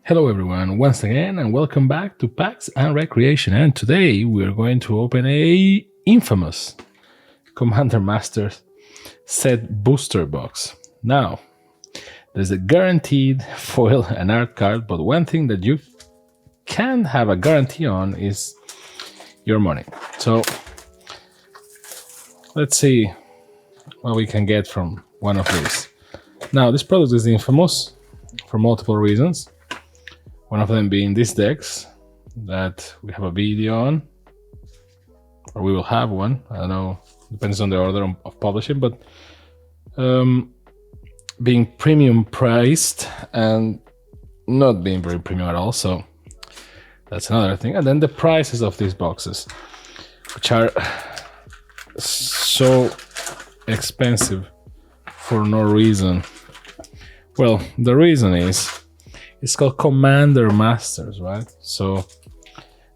Hello everyone, once again, and welcome back to Packs and Recreation. And today we are going to open a infamous Commander Masters set booster box. Now, there's a guaranteed foil and art card, but one thing that you can't have a guarantee on is your money. So, let's see what we can get from one of these. Now, this product is infamous for multiple reasons. One of them being these decks that we have a video on, or we will have one. I don't know, depends on the order of publishing, but being premium priced and not being very premium at all. So that's another thing. And then the prices of these boxes, which are so expensive for no reason. Well, the reason is it's called Commander Masters, right? So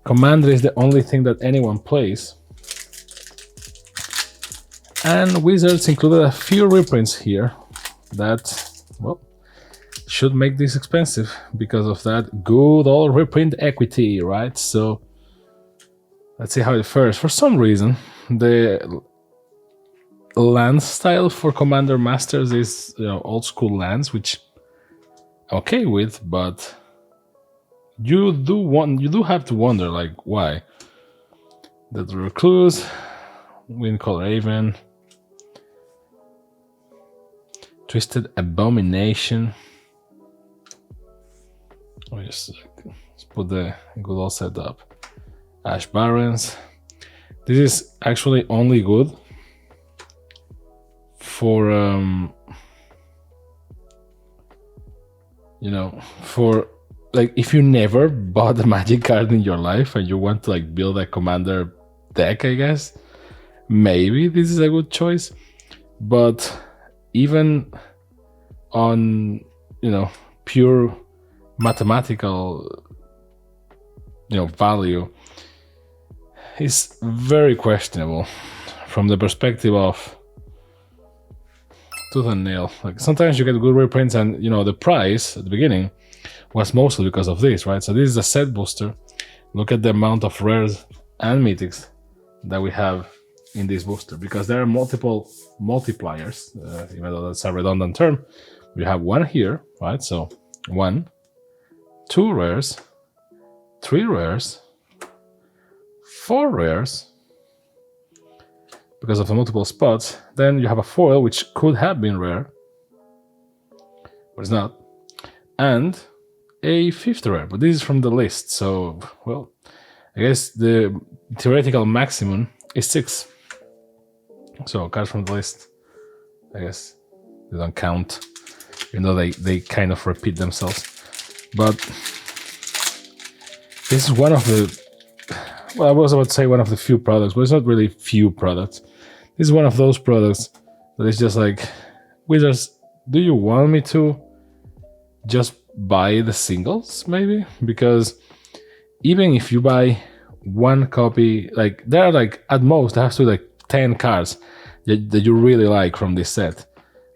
Commander is the only thing that anyone plays. And Wizards included a few reprints here that, well, should make this expensive because of that good old reprint equity, right? So let's see how it fares. For some reason, the land style for Commander Masters is, old school lands, which okay with, but you do have to wonder, like, why. The Recluse, Windcall Raven, Twisted Abomination. Let's put the good old setup. Ash Barrens. This is actually only good for for like if you never bought a magic card in your life and you want to like build a commander deck, I guess maybe this is a good choice. But even on pure mathematical value, is very questionable from the perspective of tooth and nail. Like sometimes you get good reprints, and the price at the beginning was mostly because of this, right? So this is a set booster. Look at the amount of rares and mythics that we have in this booster, because there are multiple multipliers, even though that's a redundant term. We have one here, right? So 1, 2 rares, 3 rares, 4 rares, because of the multiple spots. Then you have a foil, which could have been rare, but it's not, and a 5th rare, but this is from the list. So, well, I guess the theoretical maximum is 6. So cards from the list, I guess they don't count, even though they kind of repeat themselves. But this is one of the, well, I was about to say one of the few products, but it's not really few products. This is one of those products that is just like, Wizards, do you want me to just buy the singles, maybe? Because even if you buy one copy, like there are like at most there has to be like 10 cards that you really like from this set.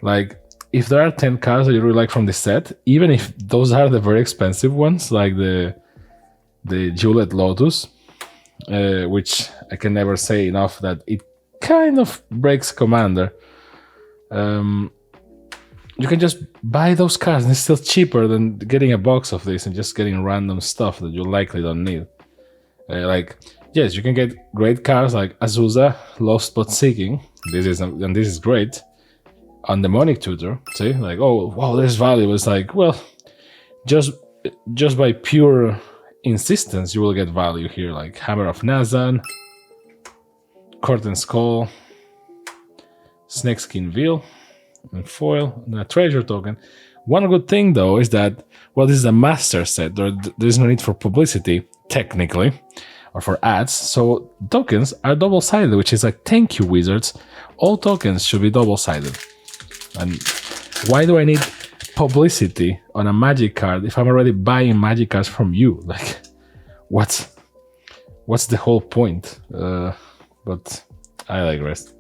Like if there are 10 cards that you really like from this set, even if those are the very expensive ones, like the Jeweled Lotus, which I can never say enough that it kind of breaks Commander. You can just buy those cards and it's still cheaper than getting a box of this and just getting random stuff that you likely don't need. Like, yes, you can get great cards like Azusa, Lost But Seeking. This is great. On Demonic Tutor, see, like, oh wow, there's value. It's like, well, just by pure insistence, you will get value here, like Hammer of Nazan, Curtain Skull, Snakeskin Veil, and foil, and a treasure token. One good thing though is that, well, this is a master set. There's no need for publicity, technically, or for ads, so tokens are double-sided, which is like, thank you, Wizards. All tokens should be double-sided. And why do I need publicity on a magic card if I'm already buying magic cards from you? Like, what's the whole point? But I like rest.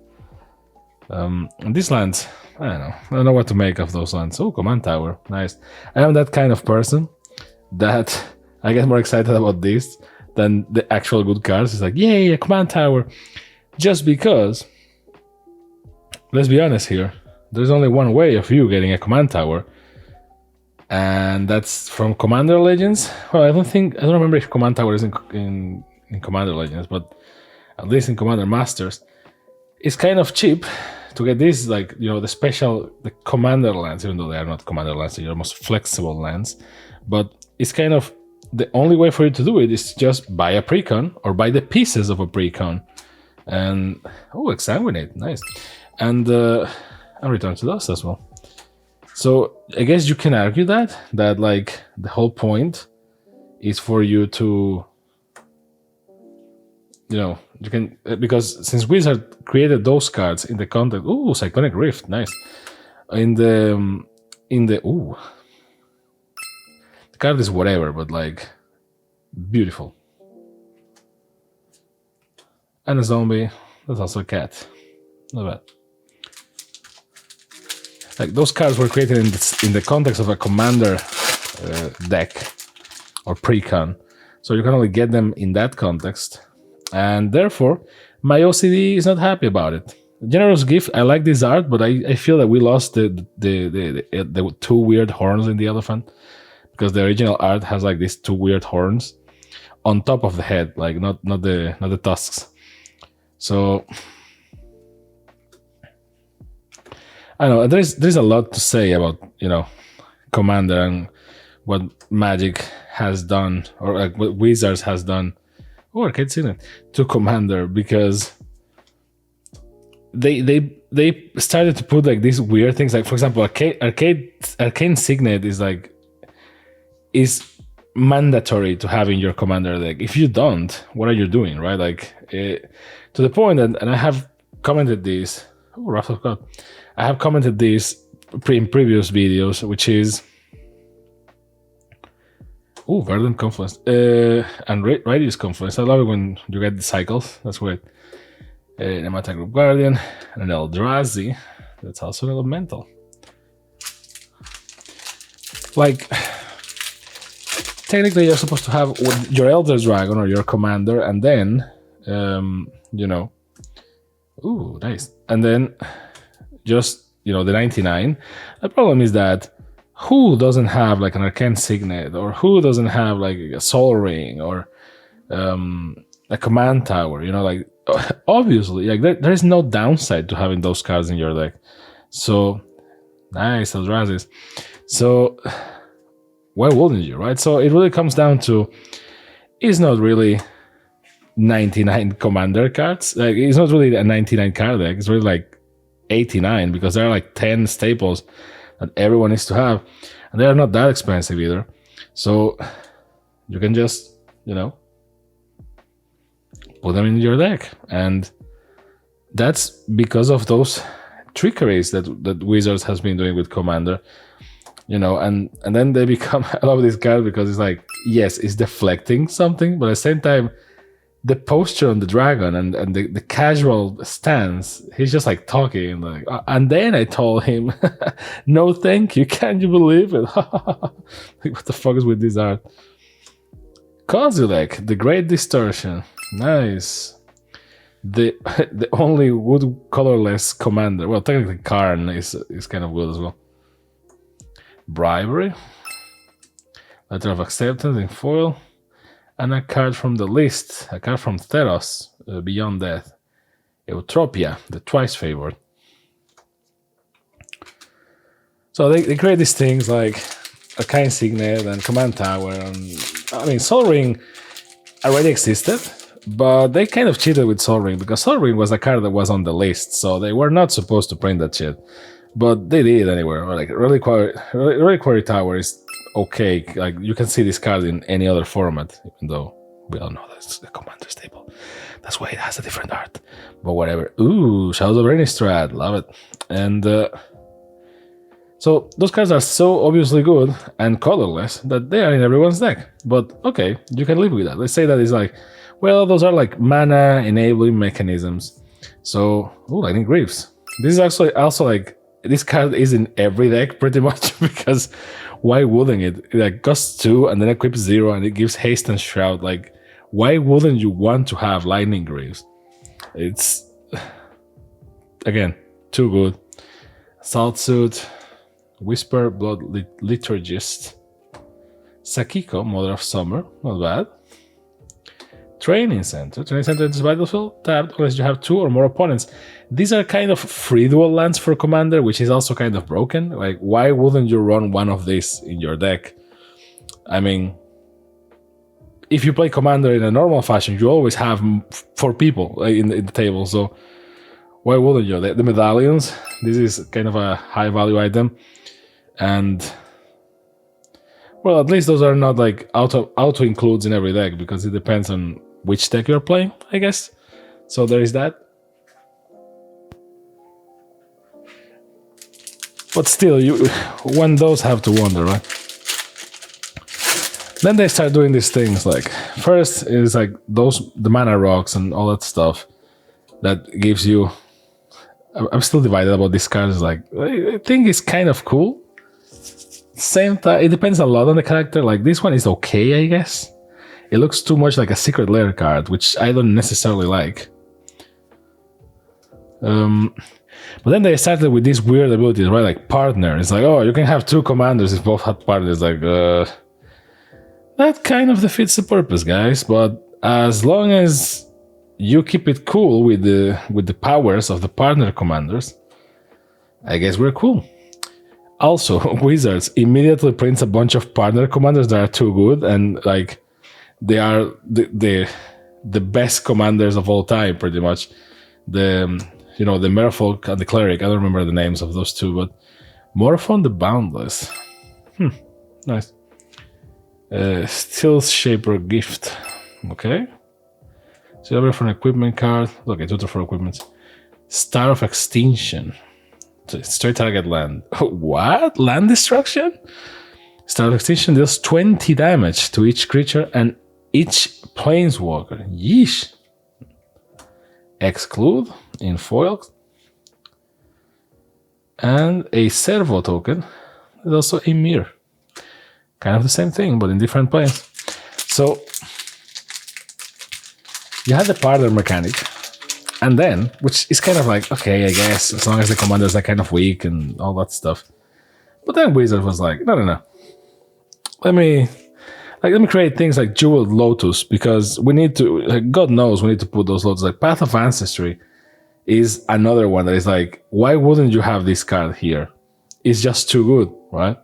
And these lands, I don't know what to make of those lands. Oh, Command Tower, nice. I am that kind of person that I get more excited about this than the actual good cards. It's like, yay, a command tower. Just because, let's be honest here, there's only one way of you getting a command tower, and that's from Commander Legends. Well, I don't remember if command tower is in Commander Legends, but at least in Commander Masters, it's kind of cheap to get this, like, you know, the Commander lands, even though they are not Commander lands, they're most flexible lands. But it's kind of the only way for you to do it is just buy a precon or buy the pieces of a precon. And Exsanguinate, nice. And Return to Dust as well. So I guess you can argue that like the whole point is for you to, you know, you can, because since Wizard created those cards in the context, Cyclonic Rift, nice. The card is whatever, but like beautiful. And a zombie, that's also a cat. Not bad. Like those cards were created in the context of a commander deck or precon, so you can only get them in that context, and therefore my OCD is not happy about it. Generous Gift, I like this art, but I feel that we lost the two weird horns in the elephant, because the original art has like these two weird horns on top of the head, like not the tusks. So I know there's a lot to say about, you know, Commander and what Magic has done, or like what Wizards has done, or Arcade Signet to Commander, because they started to put like these weird things, like for example, Arcane Signet is mandatory to have in your Commander deck. If you don't, what are you doing, right? Like to the point that, and I have commented this. Wrath of God. I have commented this in previous videos, which is Verdant Confluence and Radius Confluence. I love it when you get the cycles. That's great. Nemata Group Guardian and an Eldrazi. That's also an elemental. Like, technically, you're supposed to have your Elder Dragon or your Commander, and then, you know, nice. And then just, you know, the 99. The problem is that who doesn't have like an Arcane Signet, or who doesn't have like a Soul Ring, or a Command Tower, you know, like obviously, like there is no downside to having those cards in your deck. So, nice, Eldrazi's. So, why wouldn't you, right? So it really comes down to, it's not really 99 Commander cards. Like, it's not really a 99 card deck. It's really like 89, because there are like 10 staples that everyone needs to have, and they are not that expensive either. So you can just, you know, put them in your deck, and that's because of those trickeries that Wizards has been doing with Commander, you know, and then they become, I love this card because it's like, yes, it's deflecting something, but at the same time, the posture on the dragon and the casual stance, he's just like talking, like, and then I told him, no thank you, can you believe it? Like, what the fuck is with this art? Kozilek, the Great Distortion, nice. The only wood colorless commander. Well, technically Karn is kind of good as well. Bribery, Letter of Acceptance in foil, and a card from the list, a card from Theros, Beyond Death. Eutropia, the twice favored. So they create these things like Arcane Signet and Command Tower, and I mean, Sol Ring already existed, but they kind of cheated with Sol Ring, because Sol Ring was a card that was on the list, so they were not supposed to print that shit, but they did anyway. Like, Reliquary Tower is okay. Like, you can see this card in any other format, even though we all know that's the Commander staple. That's why it has a different art, but whatever. Ooh, Shadows of Innistrad, love it. And so those cards are so obviously good and colorless that they are in everyone's deck. But okay, you can live with that. Let's say that it's like, well, those are like mana enabling mechanisms. So, Lightning Greaves. This is actually also like this card is in every deck pretty much because why wouldn't it? It like costs 2 and then equips 0 and it gives haste and shroud. Like, why wouldn't you want to have Lightning Greaves? It's again too good. Salt Suit, Whisper, Blood Liturgist, Sakiko, Mother of Summer, not bad. Training Center. Training Center is battlefield, tapped unless you have 2 or more opponents. These are kind of free dual lands for Commander, which is also kind of broken. Like, why wouldn't you run one of these in your deck? I mean, if you play Commander in a normal fashion, you always have 4 people in the table, so why wouldn't you? The medallions, this is kind of a high value item, and well, at least those are not like auto includes in every deck because it depends on which deck you're playing, I guess. So there is that. But still, one does have to wonder, right? Then they start doing these things like, first is like the mana rocks and all that stuff that gives you. I'm still divided about these cards. Like, I think it's kind of cool. Same time, it depends a lot on the character. Like, this one is okay, I guess. It looks too much like a Secret Lair card, which I don't necessarily like. But then they started with these weird abilities, right? Like partner. It's like, oh, you can have 2 commanders if both have partners. Like, that kind of defeats the purpose, guys. But as long as you keep it cool with the powers of the partner commanders, I guess we're cool. Also, Wizards immediately prints a bunch of partner commanders that are too good, and like they are the best commanders of all time, pretty much. The Merfolk and the Cleric. I don't remember the names of those 2, but Morphon the Boundless. Nice. Steel Shaper Gift. Okay. Silver for an equipment card. Okay, 2 for equipment. Star of Extinction. Straight target land. What? Land destruction? Star of Extinction deals 20 damage to each creature and each planeswalker. Yeesh. Exclude in foil. And a servo token is also a mirror. Kind of the same thing, but in different planes. So you had the partner mechanic. And then, which is kind of like, okay, I guess, as long as the commanders are kind of weak and all that stuff. But then Wizard was like, no. Let me create things like Jeweled Lotus, because we need to, like, God knows we need to put those lotus. Like Path of Ancestry is another one that is like, why wouldn't you have this card here? It's just too good, right?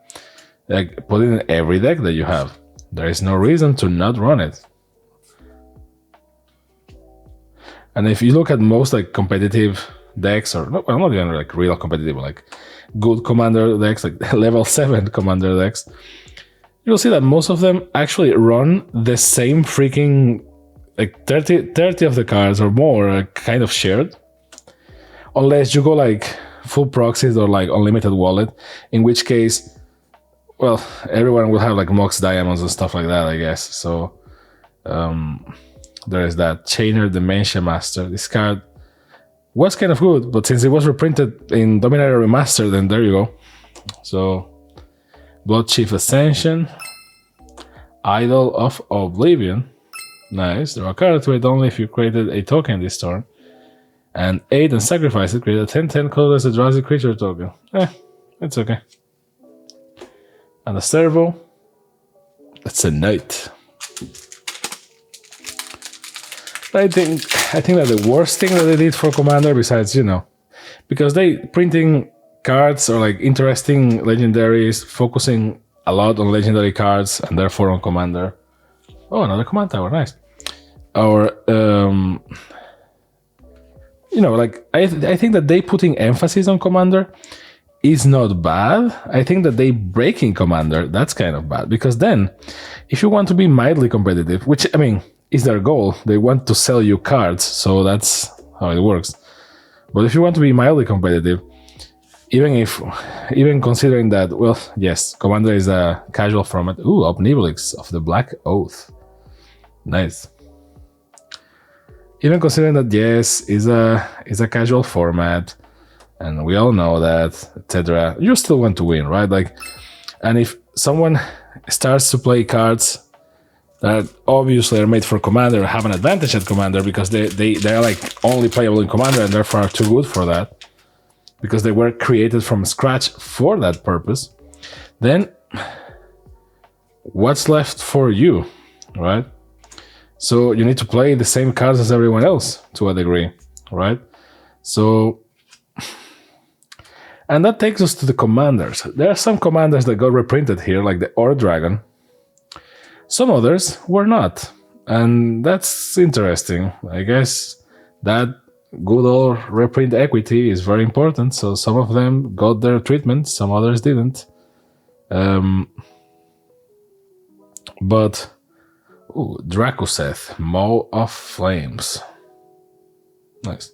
Like, put it in every deck that you have. There is no reason to not run it. And if you look at most like competitive decks, or not even like real competitive, like good commander decks, like level 7 commander decks, you'll see that most of them actually run the same freaking, like 30 of the cards or more are kind of shared. Unless you go like full proxies or like unlimited wallet, in which case, well, everyone will have like Mox Diamonds and stuff like that, I guess. So, there is that. Chainer Dementia Master. This card was kind of good, but since it was reprinted in Dominator Remastered, then there you go. So, Blood Chief Ascension, Idol of Oblivion. Nice. Draw a card, activate only if you created a token this turn. And Aid and Sacrifice it, create a 10/10 colorless Eldrazi creature token. It's okay. And the servo, that's a knight. I think that the worst thing that they did for Commander, besides, because they printing cards or like interesting legendaries, focusing a lot on legendary cards and therefore on Commander. Oh, another command tower, nice. Or I think that they putting emphasis on Commander is not bad. I think that they breaking Commander, that's kind of bad, because then if you want to be mildly competitive, which I mean is their goal, they want to sell you cards, so that's how it works. But if you want to be mildly competitive, even considering that, well, yes, Commander is a casual format. Ooh, Omniblix of the Black Oath. Nice. Even considering that, yes, is a casual format, and we all know that, etc. You still want to win, right? Like, and if someone starts to play cards that obviously are made for Commander, have an advantage at Commander because they're like only playable in Commander and therefore are too good for that, because they were created from scratch for that purpose, then what's left for you, right? So you need to play the same cards as everyone else to a degree, right? So, and that takes us to the commanders. There are some commanders that got reprinted here, like the Ore Dragon. Some others were not. And that's interesting. I guess that good old reprint equity is very important. So some of them got their treatment, some others didn't. But Dracoseth, Maw of Flames. Nice.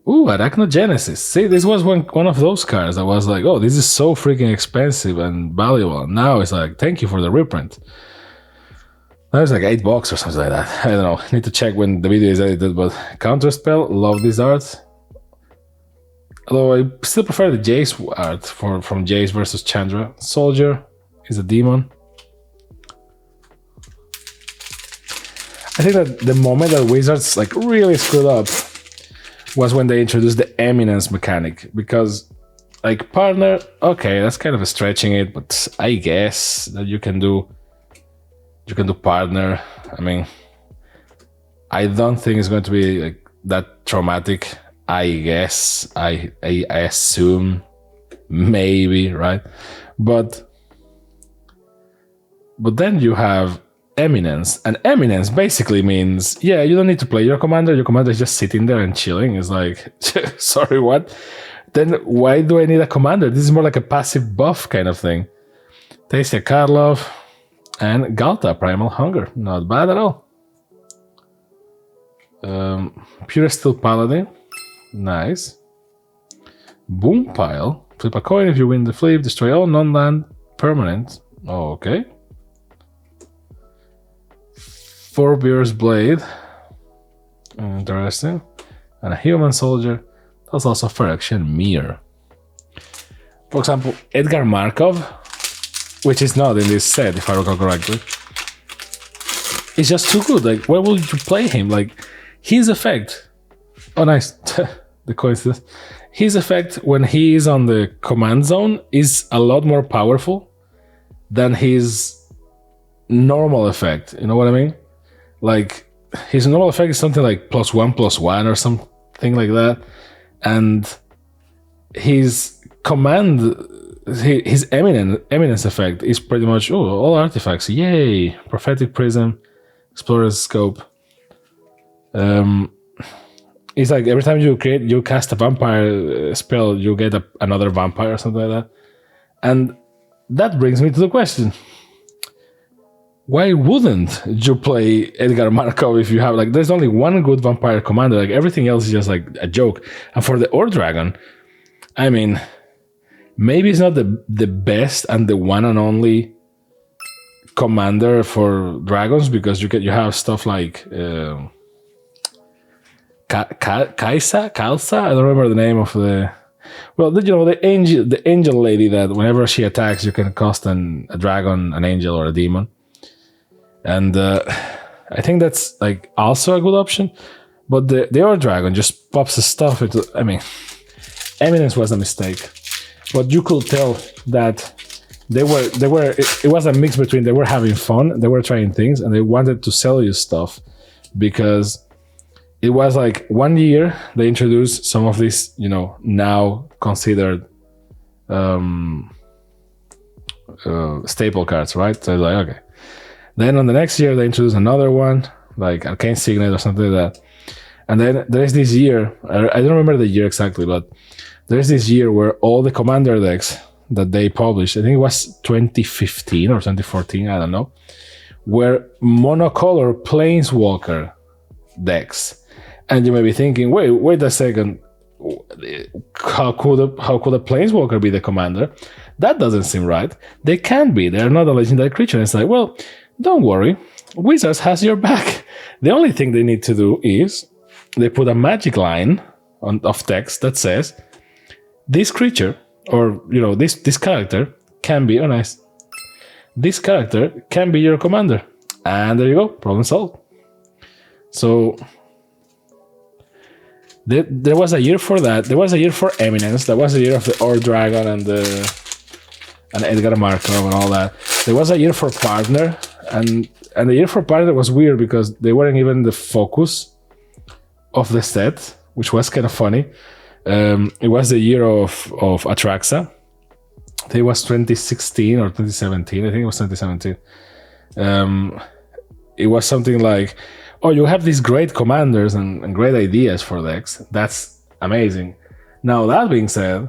Arachnogenesis. See, this was one of those cards that was like, oh, this is so freaking expensive and valuable. Now it's like, thank you for the reprint. Now it's like $8 or something like that. I don't know. Need to check when the video is edited, but Counterspell, love this art. Although I still prefer the Jace art from Jace versus Chandra. Soldier is a demon. I think that the moment that Wizards like really screwed up was when they introduced the Eminence mechanic, because like partner, okay, that's kind of stretching it, but I guess that you can do partner. I mean, I don't think it's going to be like that traumatic. I guess I assume maybe, right? But then you have Eminence, and Eminence basically means, yeah, you don't need to play your commander is just sitting there and chilling. It's like, sorry, what? Then why do I need a commander? This is more like a passive buff kind of thing. Tasia Karlov and Galta, Primal Hunger. Not bad at all. Pure Steel Paladin. Nice. Boom Pile. Flip a coin if you win the flip. Destroy all non-land permanent. Oh, okay. Forbear's Blade. Interesting. And a Human Soldier. That's also Phyrexian Mirror. For example, Edgar Markov, which is not in this set, if I recall correctly, is just too good. Like, where would you play him? Like, his effect... Oh, nice. The coincidence. His effect when he is on the command zone is a lot more powerful than his normal effect. You know what I mean? Like, his normal effect is something like +1/+1 or something like that. And his command, his eminence effect is pretty much, all artifacts. Yay! Prophetic Prism, Explorer's Scope. It's like every time you cast a vampire spell, you get another vampire or something like that. And that brings me to the question. Why wouldn't you play Edgar Markov if you have, like, there's only one good vampire commander, like everything else is just like a joke. And for the Ore Dragon, I mean, maybe it's not the best and the one and only commander for dragons, because you have stuff like Kalsa? I don't remember the name of the... Well, the angel lady that whenever she attacks, you can cost a dragon, an angel, or a demon. And I think that's like also a good option. But the Ore Dragon just pops the stuff into... I mean, Eminence was a mistake. But you could tell that it was a mix between they were having fun, they were trying things, and they wanted to sell you stuff, because it was like 1 year they introduced some of these, now considered staple cards, right? So it's like, okay. Then on the next year they introduced another one, like Arcane Signet or something like that. And then there's this year, I don't remember the year exactly, but there's this year where all the commander decks that they published, I think it was 2015 or 2014, I don't know, were monocolor Planeswalker decks. And you may be thinking, wait a second, how could a Planeswalker be the commander? That doesn't seem right. They can be. They're not a legendary creature. And it's like, well, don't worry. Wizards has your back. The only thing they need to do is they put a magic line of text that says this creature, or this character can be nice. This character can be your commander, and there you go, problem solved. So there was a year for that. There was a year for Eminence. That was a year of the Or Dragon and Edgar Markov and all that. There was a year for Partner, and the year for Partner was weird because they weren't even the focus of the set, which was kind of funny. It was the year of Atraxa. I think it was 2016 or 2017. I think it was 2017. It was something like, oh, you have these great commanders and great ideas for decks. That's amazing. Now, that being said,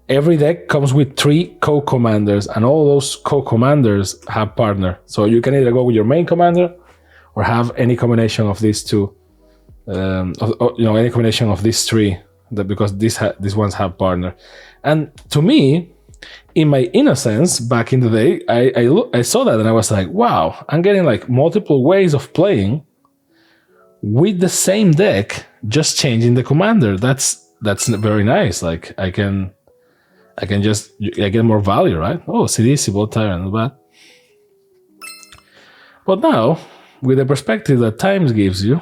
every deck comes with 3 co-commanders, and all those co-commanders have Partner. So you can either go with your main commander or have any combination of these two. Any combination of these 3, because these ones have Partner. And to me, in my innocence back in the day, I saw that and I was like, wow, I'm getting like multiple ways of playing with the same deck, just changing the commander. That's very nice. Like I get more value, right? Oh, CD, Sibyl, Tyrant, not bad. But now, with the perspective that Times gives you,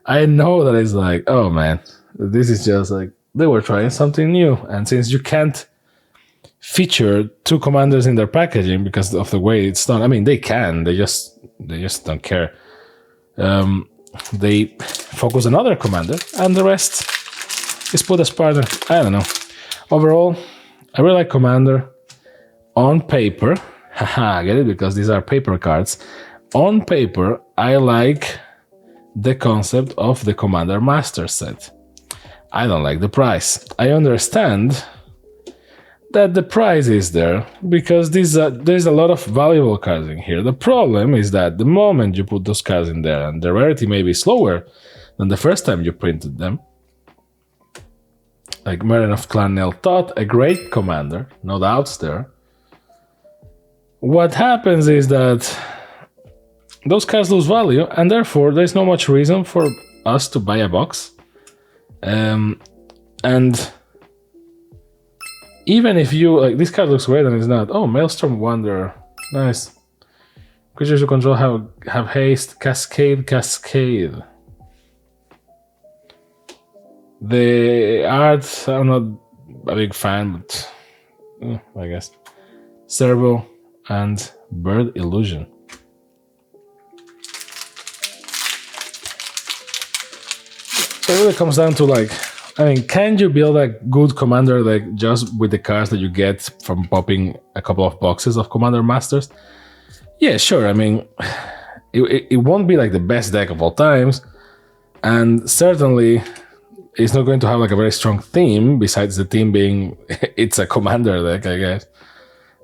I know that it's like, oh man, this is just like, they were trying something new. And since you can't feature 2 commanders in their packaging because of the way it's done, I mean, they can, they just don't care. They focus on another commander, and the rest is put as partner. I don't know. Overall, I really like Commander. On paper, haha, get it? Because these are paper cards. On paper, I like the concept of the Commander Master set. I don't like the price. I understand that the price is there because there's a lot of valuable cards in here. The problem is that the moment you put those cards in there, and the rarity may be slower than the first time you printed them, like Merlin of Clan Nel Thoth, a great commander, no doubts there. What happens is that those cards lose value, and therefore there's not much reason for us to buy a box. And even if you like, this card looks great and it's not. Oh, Maelstrom Wanderer, nice. Creatures you control have haste, cascade. The art, I'm not a big fan, but I guess. Servo and Bird Illusion. So it really comes down to like, I mean, can you build a good commander deck just with the cards that you get from popping a couple of boxes of Commander Masters? Yeah, sure. I mean, it won't be like the best deck of all times, and certainly it's not going to have like a very strong theme, besides the theme being it's a commander deck, I guess.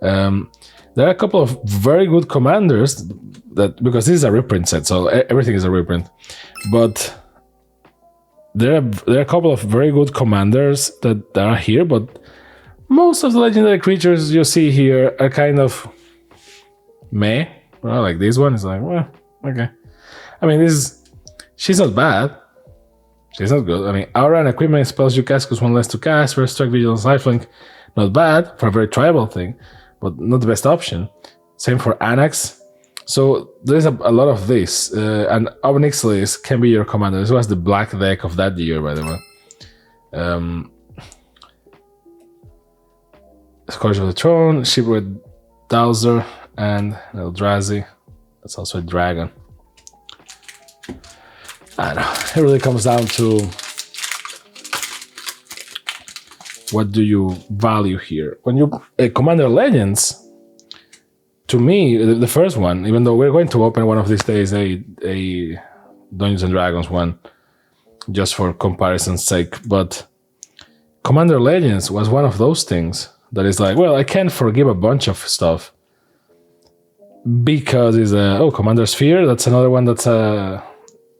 There are a couple of very good commanders that, because this is a reprint set, so everything is a reprint, but there are a couple of very good commanders that are here, but most of the legendary creatures you see here are kind of meh. Well, like this one is like, well, okay. I mean, she's not bad. She's not good. I mean, aura and equipment spells you cast because 1 less to cast, first strike, vigilance, lifelink. Not bad for a very tribal thing, but not the best option. Same for Anax. So there's a lot of this, and Obnixilis can be your commander. This was the black deck of that year, by the way. Scourge of the Throne, Shipwreck Dowser, and Eldrazi. That's also a dragon. I don't know. It really comes down to what do you value here. When you Commander Legends, to me, the first one, even though we're going to open one of these days a Dungeons and Dragons one, just for comparison's sake, but Commander Legends was one of those things that is like, well, I can't forgive a bunch of stuff because it's Commander Sphere. That's another one that's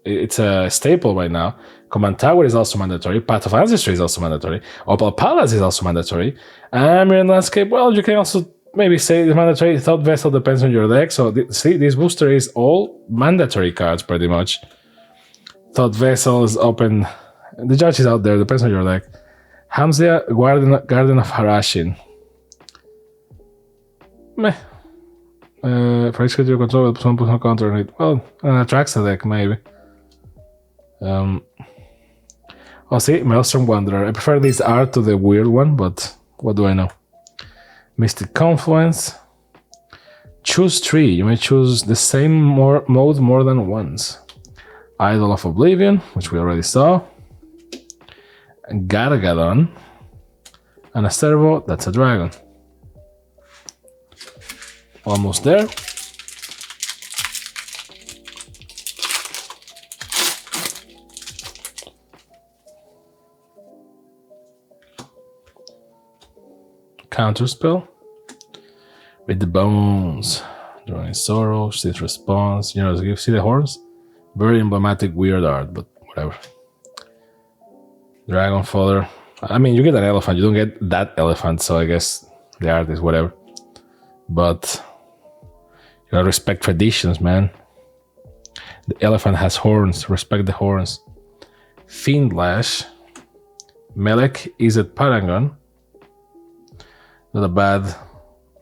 it's a staple right now. Command Tower is also mandatory. Path of Ancestry is also mandatory. Opal Palace is also mandatory. Mirror Landscape, well, you can also maybe say it's mandatory. Thought Vessel depends on your deck. So see, this booster is all mandatory cards pretty much. Thought Vessels open. The judge is out there, depends on your deck. Hamzia, Garden of Harashin. Meh. For each creature you control, put one counter on it. Well, attracts the deck, maybe. Oh, see, Maelstrom Wanderer. I prefer this art to the weird one, but what do I know? Mystic Confluence. Choose 3. You may choose the same mode more than once. Idol of Oblivion, which we already saw. Gargadon. And a Servo, that's a dragon. Almost there. Counterspell. With the bones. Drawing Sorrow, Seed Response. You know, you see the horns? Very emblematic, weird art, but whatever. Dragon Fodder. I mean, you get an elephant. You don't get that elephant, so I guess the art is whatever. But you gotta respect traditions, man. The elephant has horns. Respect the horns. Fiendlash. Melek is at Paragon. Not a bad,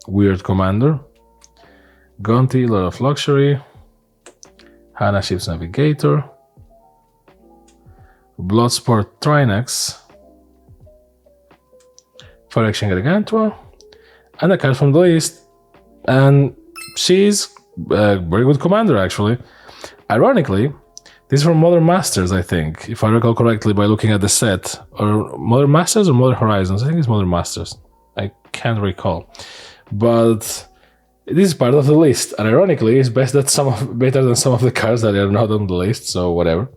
weird commander. Gonti, Lord of Luxury. Hana, Ship's Navigator. Bloodsport, Trinex. Phyrexian Gargantua. And a card from the list. And she's a very good commander, actually. Ironically, this is from Modern Masters, I think, if I recall correctly by looking at the set. Or Modern Masters or Modern Horizons? I think it's Modern Masters. I can't recall. But this is part of the list. And ironically, it's better than some of the cards that are not on the list, so whatever.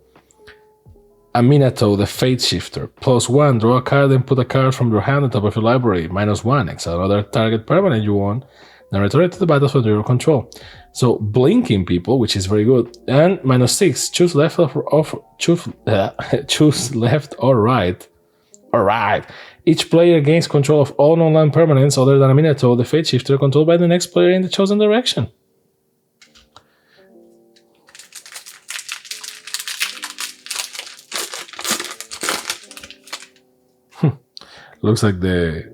Aminato, the Fate Shifter. +1, draw a card and put a card from your hand on top of your library. -1, exile another target permanent you own. Then return it to the battlefield under your control. So blinking people, which is very good. And -6, choose left choose left or right. Alright. Each player gains control of all non-land permanents other than Aminato, the Fate Shifter, controlled by the next player in the chosen direction. Looks like the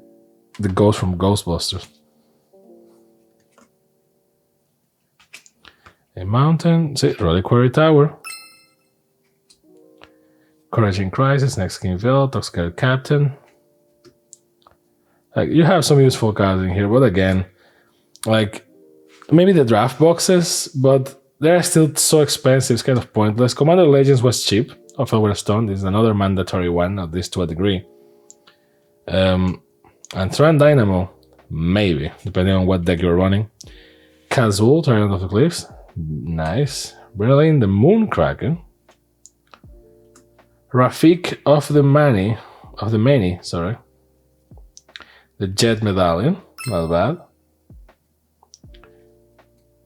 ghost from Ghostbusters. A mountain, see, Reliquary Tower. Courage in Crisis, Next King Veil, Toxic Captain. Like, you have some useful cards in here, but again, like, maybe the draft boxes, but they're still so expensive, it's kind of pointless. Commander Legends was cheap, of Elder Stone. This is another mandatory one, at least to a degree. And Tran Dynamo, maybe, depending on what deck you're running. Kazul, Tyrant of the Cliffs, nice. Berlin, the Moonkraken. Rafik of the Many, sorry. The Jet Medallion, not bad.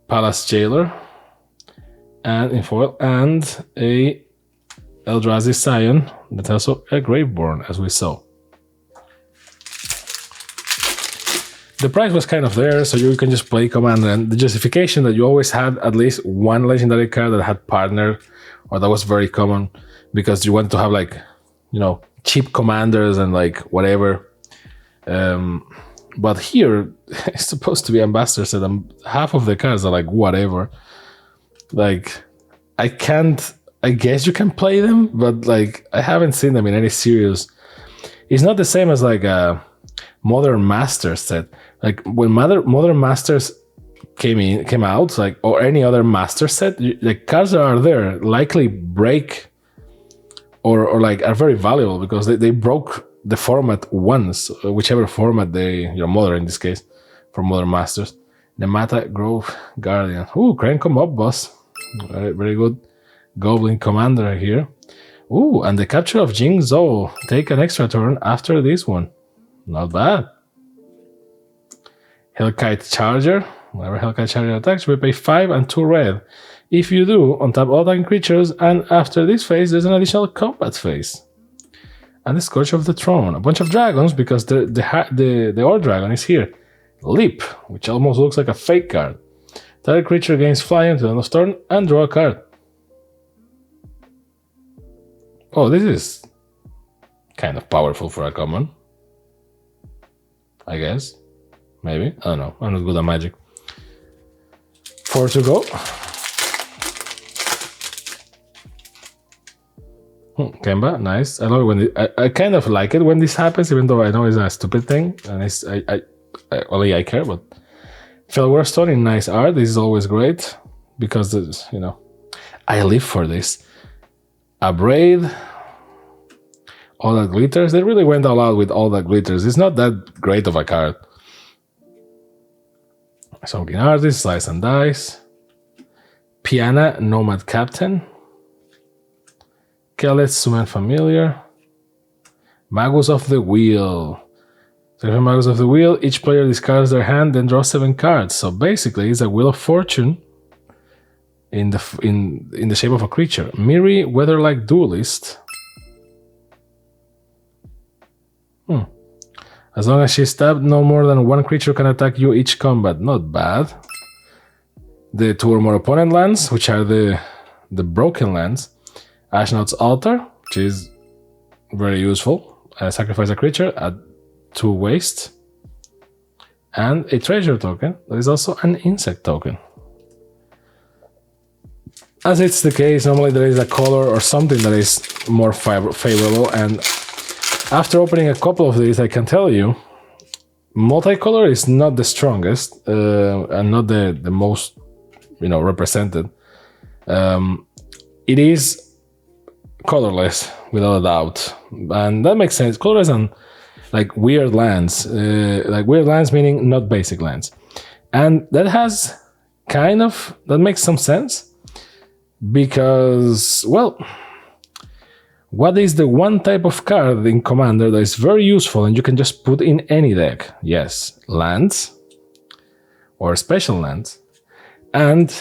Palace Jailer, and in foil, and a Eldrazi Scion, that's also a Graveborn, as we saw. The price was kind of there, so you can just play Commander, and the justification that you always had at least one legendary card that had partner, or that was very common, because you wanted to have, like, you know, cheap commanders and like whatever. But here it's supposed to be Ambassador set, and half of the cards are like whatever. Like, I guess you can play them, but like I haven't seen them in any serious. It's not the same as like a Modern Masters set. Like when Modern Masters came out, like, or any other master set, the cards that are there likely break or like are very valuable because they broke the format once, whichever format Modern in this case, for Modern Masters. Nemata Grove Guardian. Ooh, crank 'em up, boss. Very, very good Goblin Commander here. Ooh, and the capture of Jing Zhou. Take an extra turn after this one. Not bad. Hellkite Charger. Whenever Hellkite Charger attacks, we pay 5 and 2 red. If you do, untap all attacking creatures, and after this phase, there's an additional combat phase. And the Scourge of the Throne. A bunch of dragons, because the Ore Dragon is here. Leap, which almost looks like a fake card. Target creature gains fly until end of turn and draw a card. Oh, this is kind of powerful for a common. I guess. Maybe. I don't know. I'm not good at magic. 4 to go. Kemba, nice. I love it when I kind of like it when this happens, even though I know it's a stupid thing, and only I care. But Felware Stone in nice art. This is always great because I live for this. A braid, all that glitters. They really went all out with all that glitters. It's not that great of a card. Sunken Artist, Slice and Dice, Piana, Nomad Captain, Kellet, Summon Familiar, Magus of the Wheel. So for Magus of the Wheel, each player discards their hand, then draws 7 cards. So basically, it's a Wheel of Fortune in the shape of a creature. Miri, Weather-like Duelist. As long as she's tapped, no more than 1 creature can attack you each combat. Not bad. The 2 or more opponent lands, which are the broken lands. Ashnod's Altar, which is very useful. Sacrifice a creature at 2 waste. And a treasure token that is also an insect token. As it's the case, normally there is a color or something that is more favorable, and after opening a couple of these, I can tell you, multicolor is not the strongest and not the most, represented. It is colorless, without a doubt, and that makes sense. Colorless and weird lands, meaning not basic lands, and that makes some sense because, well, what is the one type of card in Commander that is very useful and you can just put in any deck? Yes, lands or special lands and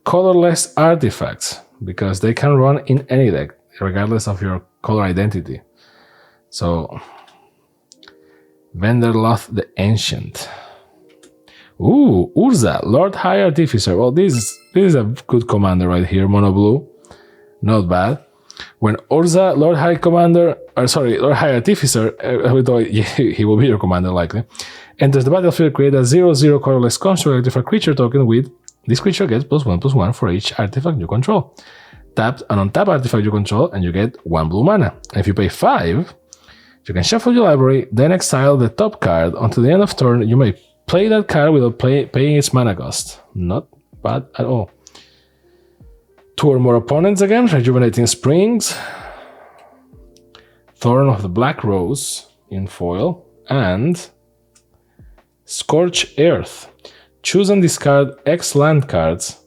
colorless artifacts, because they can run in any deck regardless of your color identity. So, Venderloth the Ancient. Ooh, Urza, Lord High Artificer. Well, this is a good commander right here, mono blue. Not bad. When Urza, Lord High Artificer, although he will be your commander likely, enters the battlefield, create a 0/0 colorless construct for a creature token with this creature gets +1/+1 for each artifact you control. Tap an untap artifact you control and you get 1 blue mana. And if you pay 5, you can shuffle your library, then exile the top card. Until the end of turn, you may play that card without paying its mana cost. Not bad at all. 2 or more opponents again, Rejuvenating Springs, Thorn of the Black Rose in foil, and Scorch Earth. Choose and discard X land cards.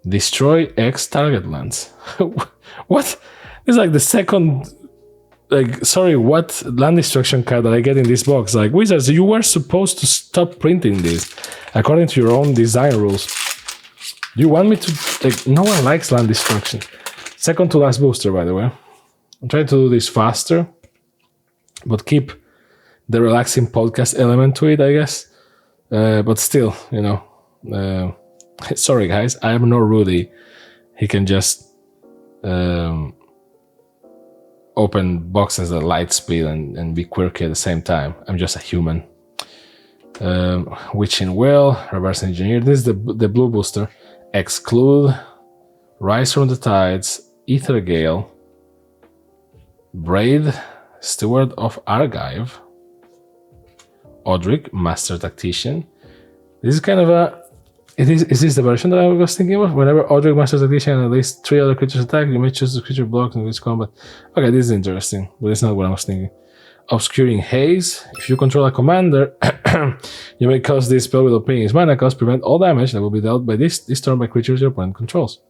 Destroy X target lands. What? It's like the second, what land destruction card that I get in this box. Wizards, you were supposed to stop printing this according to your own design rules. You want me to, no one likes land destruction. Second to last booster, by the way. I'm trying to do this faster, but keep the relaxing podcast element to it, I guess. But still, sorry guys, I am no Rudy. He can just open boxes at light speed and be quirky at the same time. I'm just a human. Witching Well, Reverse Engineer. This is the blue booster. Exclude, Rise from the Tides, Ether Gale, Braid, Steward of Argive, Odric, Master Tactician. This is kind of is this the version that I was thinking of? Whenever Odric, Master Tactician, and at least 3 other creatures attack, you may choose the creature blocked in this combat. Okay, this is interesting, but it's not what I was thinking. Obscuring Haze. If you control a commander, you may cast this spell without paying its mana cost, prevent all damage that will be dealt by this turn by creatures your opponent controls.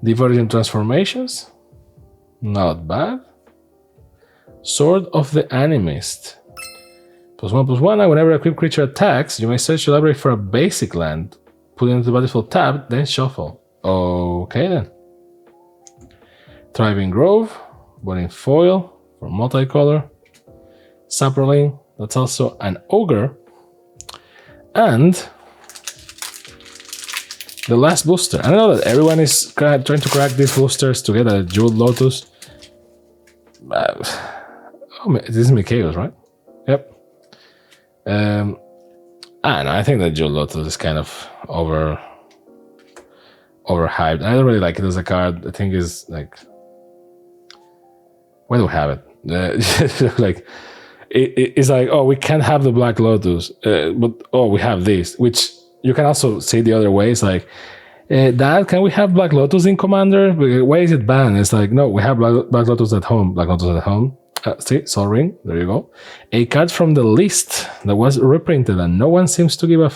Divergent Transformations. Not bad. Sword of the Animist. +1/+1, and whenever a equipped creature attacks, you may search your library for a basic land, put it into the battlefield tapped, then shuffle. Okay then. Thriving Grove, but in foil, for multicolor. Saproling, that's also an ogre. And The last booster. I know that everyone is trying to crack these boosters to get a Jeweled Lotus. This is Mikhail's, right? Yep. I don't know. I think that Jeweled Lotus is kind of overhyped. I don't really like it as a card. I think it's like, where do we have it? Like, it's like, oh, we can't have the Black Lotus, but oh, we have this, which you can also say the other way. It's like, Dad, can we have Black Lotus in Commander? Why is it banned? It's like, no, we have Black Lotus at home. Black Lotus at home. See, Sol Ring. There you go. A card from the list that was reprinted and no one seems to give a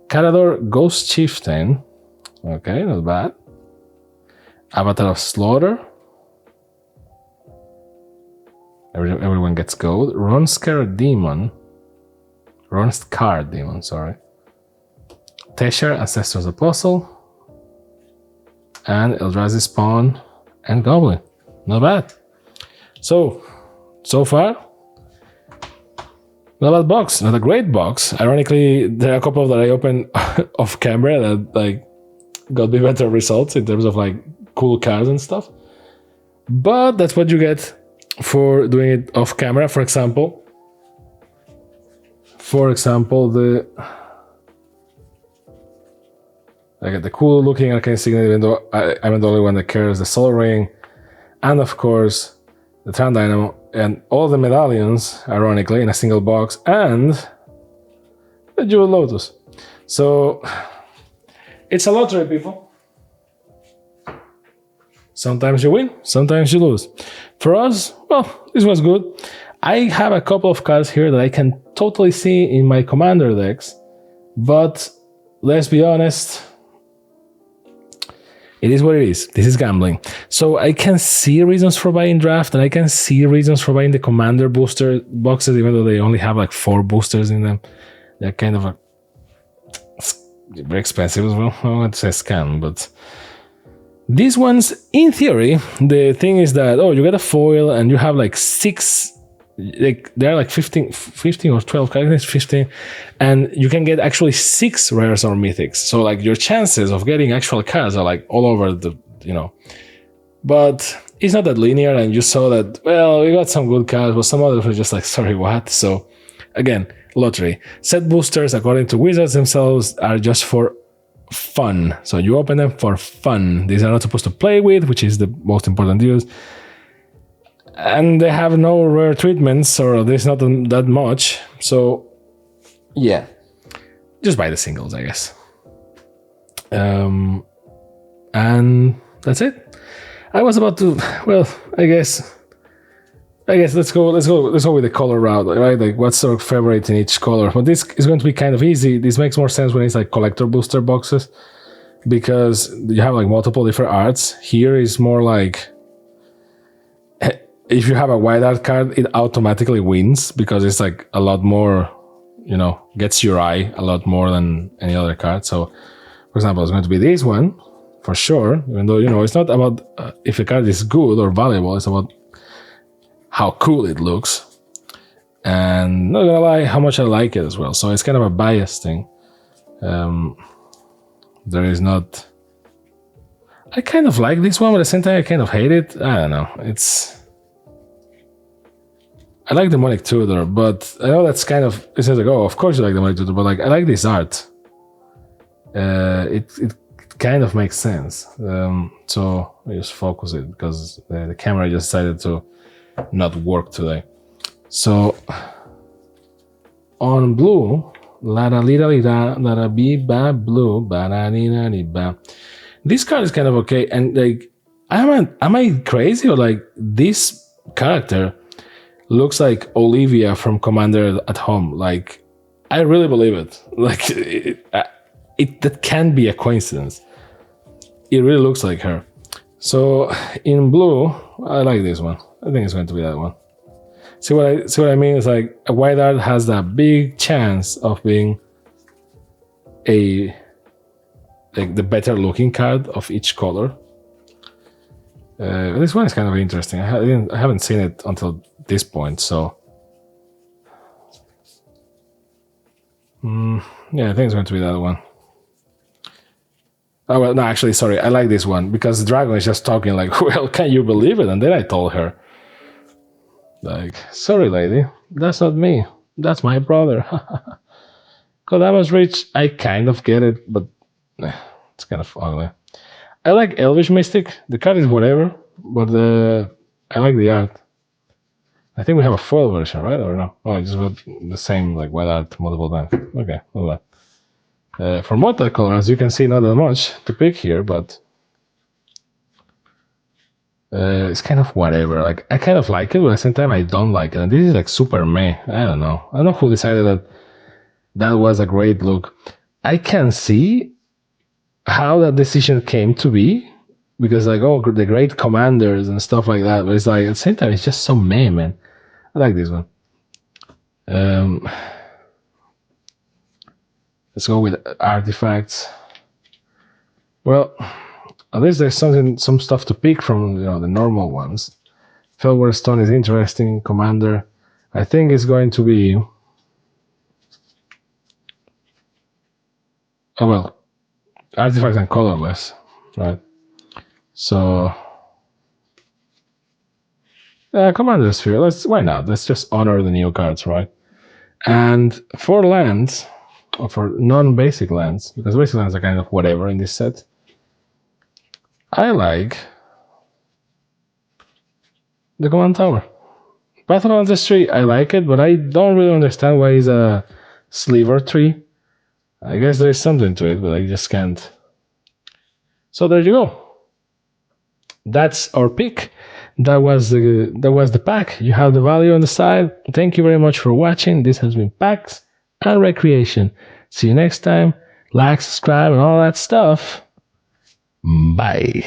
Carador Ghost Chieftain. Okay, not bad. Avatar of Slaughter. Everyone gets gold. Ronskar Demon, sorry. Tesher, Ancestor's Apostle. And Eldrazi Spawn and Goblin. Not bad. So far, not a bad box. Not a great box. Ironically, there are a couple that I opened off camera that like got me better results in terms of like cool cards and stuff. But that's what you get for doing it off camera. For example, the cool looking arcane signet, even though I'm the only one that cares, the Sol Ring, and of course the Tron Dynamo, and all the medallions, ironically, in a single box, and the Jeweled Lotus. So it's a lottery, people. Sometimes you win, sometimes you lose. For us, well, this was good. I have a couple of cards here that I can totally see in my Commander decks, but let's be honest, it is what it is. This is gambling. So I can see reasons for buying Draft, and I can see reasons for buying the Commander booster boxes, even though they only have like 4 boosters in them. They're kind of very expensive as well. I won't say scam, but these ones, in theory, the thing is that, oh, you get a foil and you have like 6, like they're like 15 or 12, I think it's 15, and you can get actually 6 rares or mythics. So like your chances of getting actual cards are like all over the, but it's not that linear, and you saw that, well, we got some good cards, but some others were just like, sorry, what? So again, lottery. Set boosters, according to Wizards themselves, are just for fun. So you open them for fun. These are not supposed to play with, which is the most important use. And they have no rare treatments, or there's not that much. So yeah, just buy the singles, I guess. And that's it. I was about to, well, I guess let's go with the color route, right? Like what's our favorite in each color. But this is going to be kind of easy. This makes more sense when it's like collector booster boxes, because you have like multiple different arts. Here is more like, if you have a white art card, it automatically wins because it's like a lot more, gets your eye a lot more than any other card. So, for example, it's going to be this one for sure, even though, it's not about if a card is good or valuable, it's about how cool it looks. And not gonna lie, how much I like it as well. So it's kind of a bias thing. There is not... I kind of like this one, but at the same time I kind of hate it. I don't know. I like Demonic Tutor, but I know that's kind of... It's like, oh, of course you like Demonic Tutor, but like I like this art. It kind of makes sense. So I just focus it because the camera just decided to not work today. So on blue, blue, this card is kind of okay, and like am I crazy, or like this character looks like Olivia from Commander at Home? Like I really believe it. Like that can't be a coincidence. It really looks like her. So in blue, I like this one. I think it's going to be that one. See what I mean? It's like a white art has that big chance of being the better looking card of each color. This one is kind of interesting. I haven't seen it until this point, so yeah, I think it's going to be that one. Oh, well, no, actually, sorry. I like this one because the dragon is just talking like, well, can you believe it? And then I told her, like, sorry, lady, that's not me. That's my brother. Because I was rich, I kind of get it, but it's kind of ugly. I like Elvish Mystic. The card is whatever, but I like the art. I think we have a foil version, right? Or no? Oh, I just got the same like white art multiple times. Okay, well, for multicolor, as you can see, not that much to pick here, but it's kind of whatever. Like I kind of like it, but at the same time, I don't like it. And this is like super meh. I don't know. I don't know who decided that that was a great look. I can see how that decision came to be because like the great commanders and stuff like that. But it's like at the same time, it's just so meh, man. I like this one. Um, let's go with artifacts. Well, at least there's some stuff to pick from, the normal ones. Felware Stone is interesting. Commander, I think it's going to be. Oh well, artifacts and colorless, right? So, Commander Sphere. Why not? Let's just honor the new cards, right? And for lands, or for non-basic lands, because basic lands are kind of whatever in this set, I like the Command Tower. Battle Ancestry, I like it, but I don't really understand why it's a sliver tree. I guess there is something to it, but I just can't. So there you go. That's our pick. That was the pack. You have the value on the side. Thank you very much for watching. This has been Packs and Recreation. See you next time. Like, subscribe, and all that stuff. Bye.